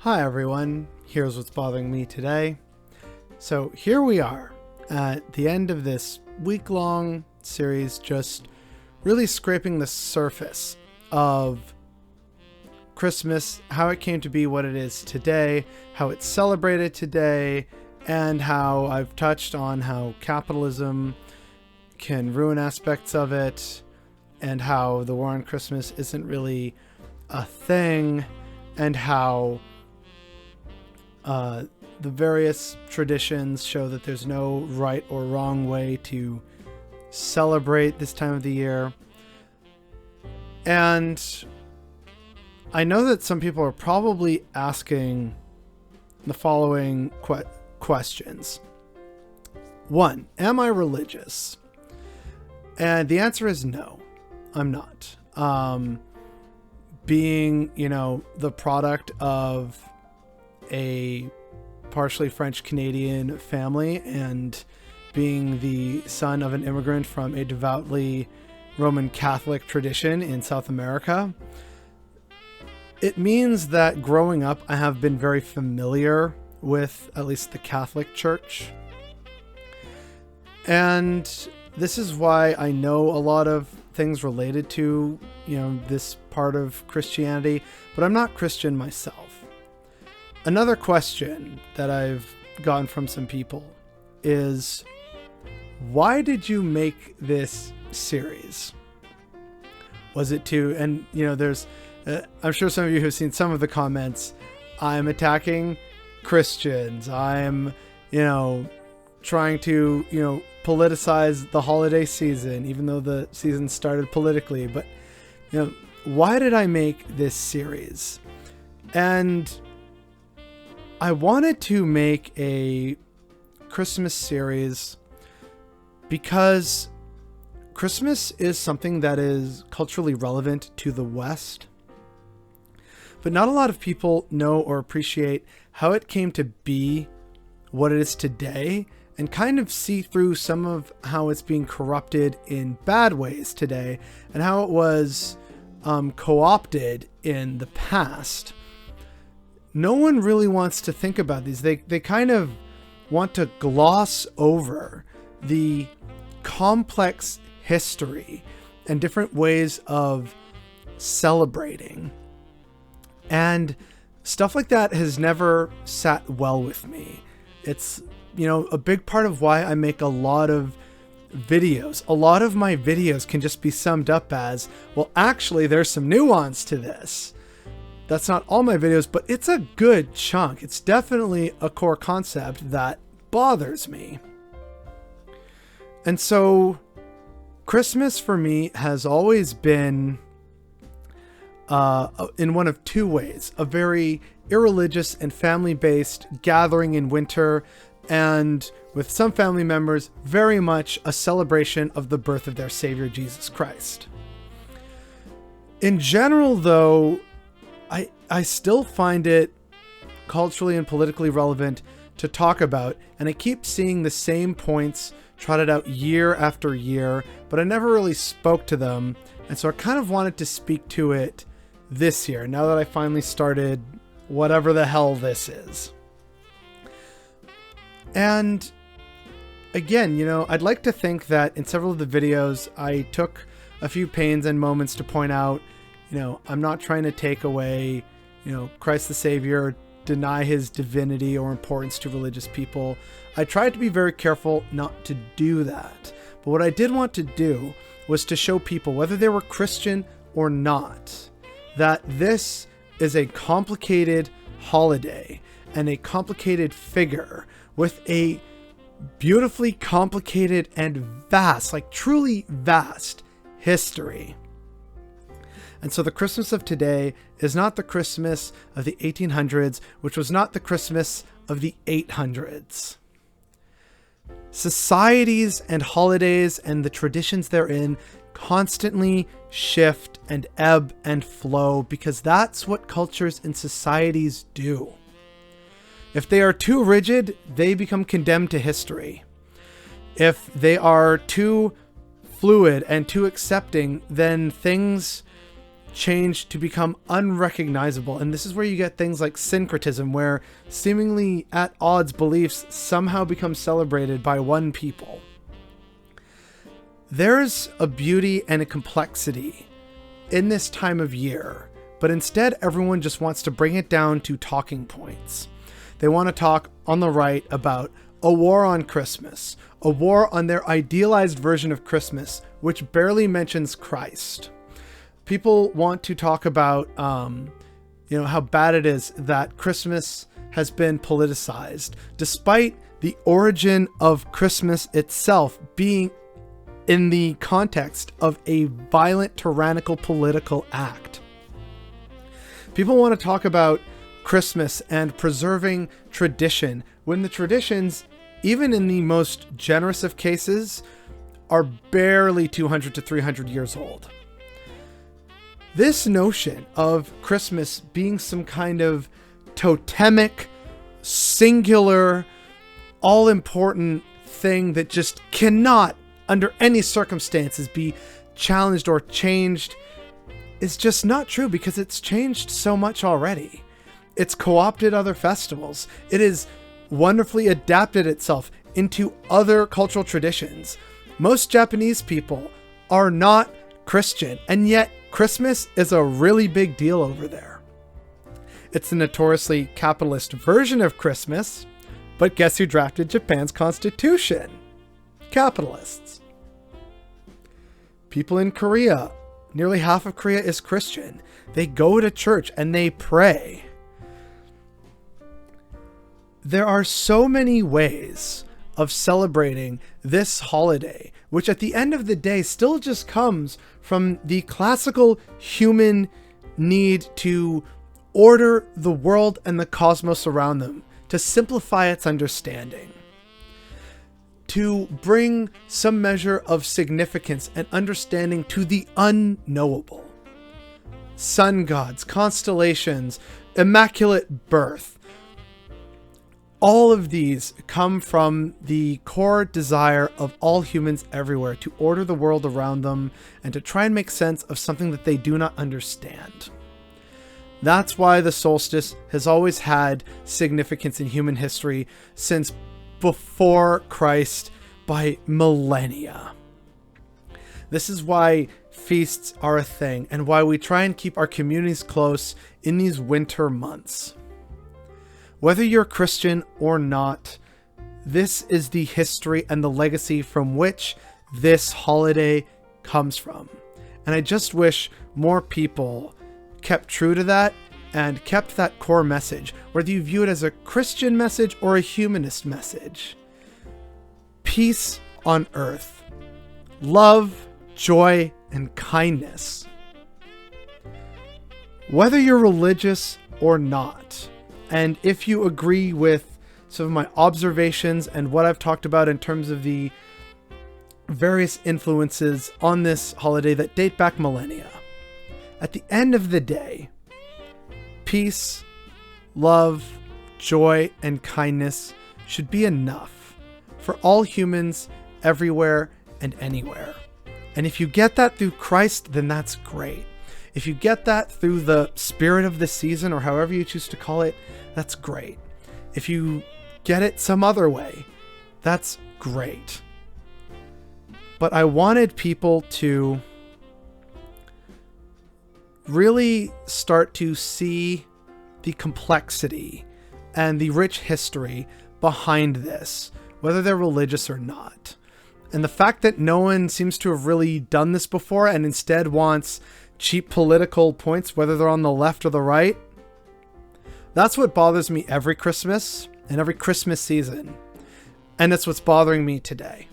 Hi everyone, here's what's bothering me today. So here we are at the end of this week-long series, just really scraping the surface of Christmas, how it came to be what it is today, how it's celebrated today, and how I've touched on how capitalism can ruin aspects of it, and how the war on Christmas isn't really a thing, and how the various traditions show that there's no right or wrong way to celebrate this time of the year. And I know that some people are probably asking the following questions. 1, am I religious? And the answer is no, I'm not. Being, the product of a partially French-Canadian family and being the son of an immigrant from a devoutly Roman Catholic tradition in South America, it means that growing up I have been very familiar with at least the Catholic Church. And this is why I know a lot of things related to, this part of Christianity, but I'm not Christian myself. Another question that I've gotten from some people is, why did you make this series? Was it to, and there's, I'm sure some of you have seen some of the comments, I'm attacking Christians, I'm, trying to, politicize the holiday season, even though the season started politically, but, why did I make this series? And I wanted to make a Christmas series because Christmas is something that is culturally relevant to the West, but not a lot of people know or appreciate how it came to be what it is today, and kind of see through some of how it's being corrupted in bad ways today and how it was co-opted in the past. No one really wants to think about these. They kind of want to gloss over the complex history and different ways of celebrating. And stuff like that has never sat well with me. It's, a big part of why I make a lot of videos. A lot of my videos can just be summed up as, well, actually, there's some nuance to this. That's not all my videos, but it's a good chunk. It's definitely a core concept that bothers me. And so Christmas for me has always been in one of two ways: a very irreligious and family-based gathering in winter, and with some family members, very much a celebration of the birth of their Savior, Jesus Christ. In general, though, I still find it culturally and politically relevant to talk about, and I keep seeing the same points trotted out year after year, but I never really spoke to them, and so I kind of wanted to speak to it this year, now that I finally started whatever the hell this is. And again, I'd like to think that in several of the videos I took a few pains and moments to point out, I'm not trying to take away, Christ the Savior, deny his divinity or importance to religious people. I tried to be very careful not to do that. But what I did want to do was to show people, whether they were Christian or not, that this is a complicated holiday and a complicated figure with a beautifully complicated and vast, truly vast history. And so the Christmas of today is not the Christmas of the 1800s, which was not the Christmas of the 800s. Societies and holidays and the traditions therein constantly shift and ebb and flow, because that's what cultures and societies do. If they are too rigid, they become condemned to history. If they are too fluid and too accepting, then things change to become unrecognizable. And this is where you get things like syncretism, where seemingly at odds beliefs somehow become celebrated by one people. There's a beauty and a complexity in this time of year, but instead everyone just wants to bring it down to talking points. They want to talk on the right about a war on Christmas, a war on their idealized version of Christmas, which barely mentions Christ. People want to talk about, how bad it is that Christmas has been politicized, despite the origin of Christmas itself being in the context of a violent, tyrannical political act. People want to talk about Christmas and preserving tradition, when the traditions, even in the most generous of cases, are barely 200 to 300 years old. This notion of Christmas being some kind of totemic, singular, all-important thing that just cannot, under any circumstances, be challenged or changed is just not true, because it's changed so much already. It's co-opted other festivals. It has wonderfully adapted itself into other cultural traditions. Most Japanese people are not Christian, and yet Christmas is a really big deal over there. It's the notoriously capitalist version of Christmas, but guess who drafted Japan's constitution? Capitalists. People in Korea, nearly half of Korea is Christian. They go to church and they pray. There are so many ways of celebrating this holiday, which at the end of the day still just comes from the classical human need to order the world and the cosmos around them, to simplify its understanding, to bring some measure of significance and understanding to the unknowable. Sun gods, constellations, immaculate birth. All of these come from the core desire of all humans everywhere to order the world around them and to try and make sense of something that they do not understand. That's why the solstice has always had significance in human history since before Christ by millennia. This is why feasts are a thing and why we try and keep our communities close in these winter months. Whether you're Christian or not, this is the history and the legacy from which this holiday comes from. And I just wish more people kept true to that and kept that core message, whether you view it as a Christian message or a humanist message. Peace on earth, love, joy, and kindness. Whether you're religious or not, and if you agree with some of my observations and what I've talked about in terms of the various influences on this holiday that date back millennia, at the end of the day, peace, love, joy, and kindness should be enough for all humans everywhere and anywhere. And if you get that through Christ, then that's great. If you get that through the spirit of the season, or however you choose to call it, that's great. If you get it some other way, that's great. But I wanted people to really start to see the complexity and the rich history behind this, whether they're religious or not. And the fact that no one seems to have really done this before and instead wants cheap political points, whether they're on the left or the right, that's what bothers me every Christmas and every Christmas season. And that's what's bothering me today.